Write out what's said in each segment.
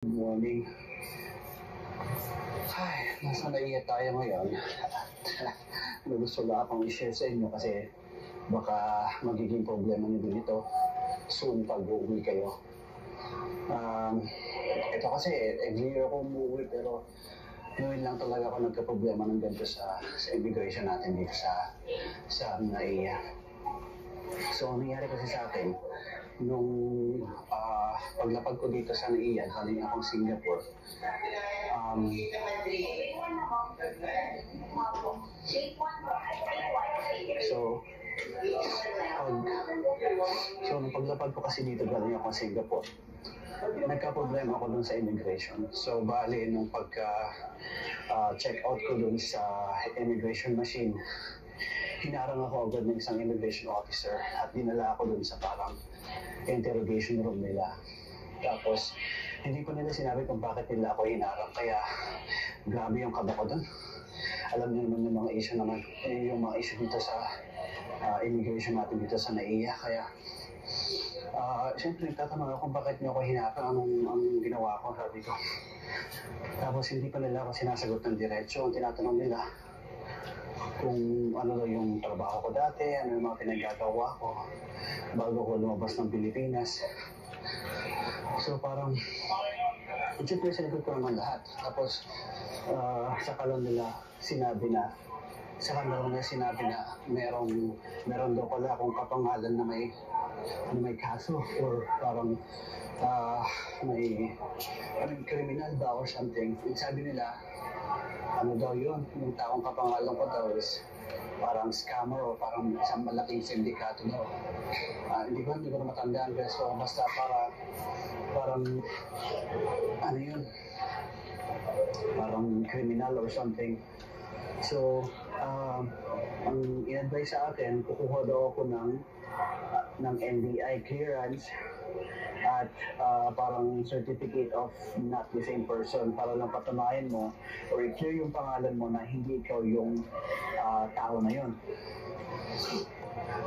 Good morning. Ay, nasa naiya tayo ngayon. May gusto lang akong i-share sa inyo kasi baka magiging problema nyo din ito soon pag uuwi kayo. Ito kasi every year ako umuwi pero ngayon lang talaga ako nagka-problema ng ganito sa immigration natin dito sa NAIA. So, ang nangyari kasi sa akin, nung paglapag ko dito sa NAIA, galing akong Singapore, nung paglapag ko kasi dito, galing akong Singapore, nagka-problema ako dun sa immigration. So, bali, nung pagka-check out ko dun sa immigration machine, hinarang ako agad ng isang immigration officer at dinala ako dun sa parang interrogation room nila. Tapos, hindi ko nila sinabi kung bakit nila ako hinarang. Kaya, grabe yung kaba ko dun. Alam niyo naman yung mga issue dito sa immigration natin dito sa NAIA. Kaya, siyempre nagtatanong ako kung bakit niyo ako hinarang, anong ginawa ko, sabi ko. Tapos, hindi pa nila ako sinasagot ng diretso. Ang tinatanong nila, kung ano yung trabaho ko dati, ano yung mga pinagagawa ko bago ko lumabas ng Pilipinas. So parang, siyempre sinagot ko naman lahat. Tapos, saka lang nila sinabi na meron daw pala akong kapangalan na may kaso or parang may criminal ba or something. Sabi nila, ano daw yun, yung taong kapangalan ko daw is parang scammer o parang isang malaking sindikato daw. Hindi ko na matandaan pero so, basta parang ano yun, parang criminal or something. So, ang in-advise sa akin, kukuha daw ako ng NBI clearance at parang certificate of not the same person para lang patunayan mo or i-clear yung pangalan mo na hindi ikaw yung tao na yun.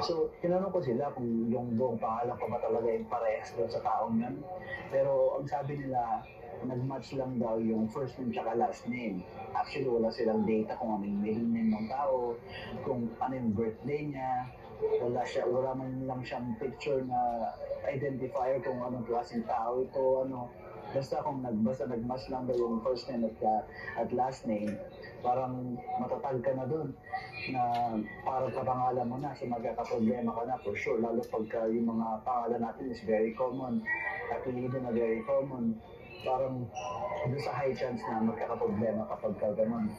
So, tinanong ko sila kung yung buong pangalan ko ba talaga yung parehas doon sa taong yun. Pero ang sabi nila, nag-match lang daw yung first name tsaka last name. Actually, wala silang data kung ano yung middle name ng tao, kung ano yung birthday niya. Wala man lang siyang picture na identifier kung anong klaseng tao ito, ano. Basta nag-match lang daw yung first name at last name, parang matatag ka na dun na parang kapangalan mo na, so magkakaproblema ka na for sure, lalo pagka yung mga pangalan natin is very common, apelido na very common, parang doon sa high chance na magkakaproblema kapag ka ganun.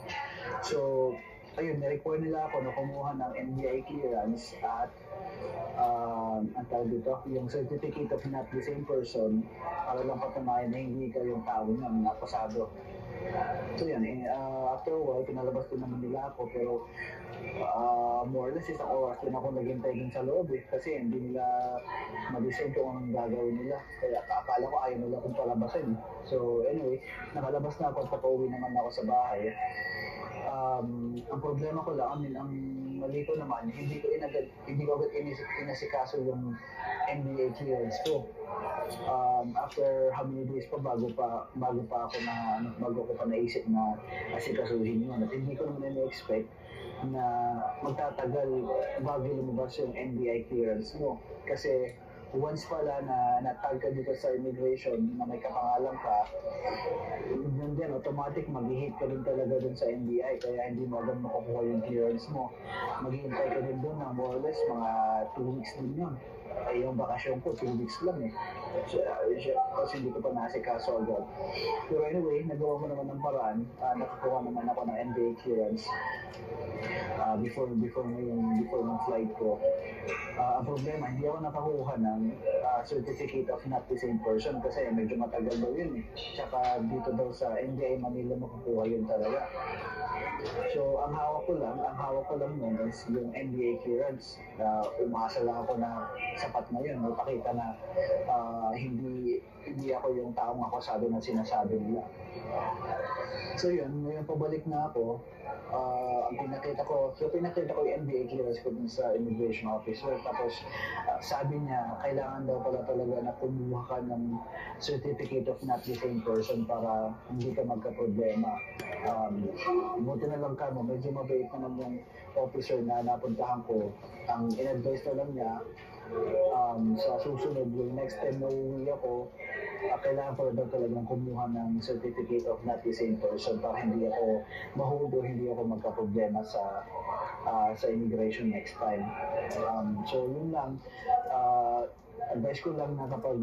So, ayun, na-require nila ako na kumuha ng NBI clearance at ang tawag dito, yung certificate of not the same person para lang patunayan na hindi ka yung tao niya na napasado. So yan, after a while, pinalabas din naman nila ako pero more or less isang oras din ako naghintay dun sa loob kasi hindi nila ma-decide kung anong gagawin nila. Kaya akala ko ayaw nila kung palabasin. So anyway, nakalabas na ako at pauwi naman ako sa bahay. Ang problema ko lang, ang mali ko naman, hindi ko agad inasikaso yung NBA clearance ko. After how many days pa bago ko pa naisip na asikasuhin yun. At hindi ko naman na-expect na magtatagal bago lumabas yung NBI clearance mo. Kasi once pala na natag ka dito sa immigration na may kapangalan ka, yun din, automatic mag-hit ka din talaga dun sa NBI kaya hindi mo agad makukuha yung clearance mo. Maghihintay ka din dun na more or less mga 2 weeks din yun. Ay, yung bakasyon ko, 2 weeks lang kasi hindi ko pa nasikaso agad. Pero anyway, nagawa ko naman ng paraan. Nakakuha naman ako ng NBI clearance before ng flight ko. Ang problema, hindi ako nakakuha ng certificate of not the same person kasi medyo matagal daw yun eh. Tsaka dito daw sa NBI Manila makukuha yun talaga. So, ang hawak ko lang nun is yung NBI clearance. Umasa lang ako na sapat na yun. Ipakita na hindi ako yung taong akusado na sinasabi nila. So yun, ngayon pabalik na ako, ang pinakita ko yung NBA clearance ko dun sa immigration officer. Tapos sabi niya, kailangan daw pala talaga na kumuha ka ng certificate of not the same person para hindi ka magka-problema. Buti na lang ka mo, medyo mabait naman yung officer na napuntahan ko. Ang in-advise na lang niya, sa susunod, yung next time na uuwi ako, kailangan ko daw talagang kumuha ng certificate of not the same person para hindi ako ma-hold o hindi ako magka-problema sa immigration next time. So yun lang, advice ko lang na kapag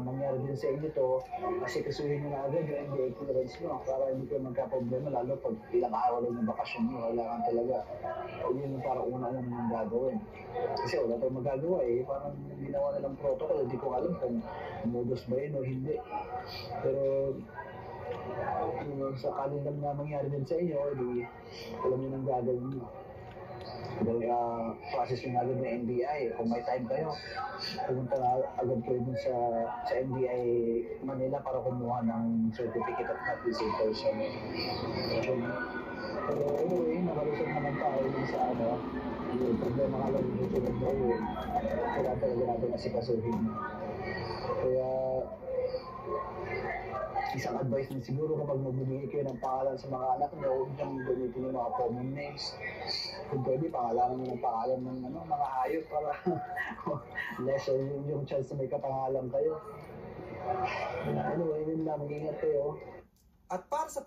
mangyari din sa inyo to, kasi kasuhin nyo na agad yung NBA clearance nyo para hindi kayo magka-problema, lalo pag ilang araw lang yung bakasyon nyo, kailangan talaga. Yun yung parang una-una yung gagawin. Kasi wala tayong magagawa parang ginawa na ng protocol, hindi ko alam kung modus ba yun o hindi. Pero sakaling lang na mangyari din sa inyo, di alam nyo nang gagawin nyo. Dahil process nyo agad ng NBI. Kung may time kayo, pumunta na agad kayo dun sa NBI Manila para kumuha ng certificate of not the same person. Pero anyway, nakalusot naman tayo dun sa yung problema nga lang yung tulad na yun. Kailangan talaga natin asikasuhin. Kaya isang advice din siguro kapag magbibigay kayo ng pangalan sa mga anak nyo, huwag niyang gamitin yung mga common names. Kung pwede, pangalanan nyo ng pangalan ng mga hayop para lesser yung chance na may kapangalan kayo. Anyway, yun lang, mag-ingat kayo. At para sa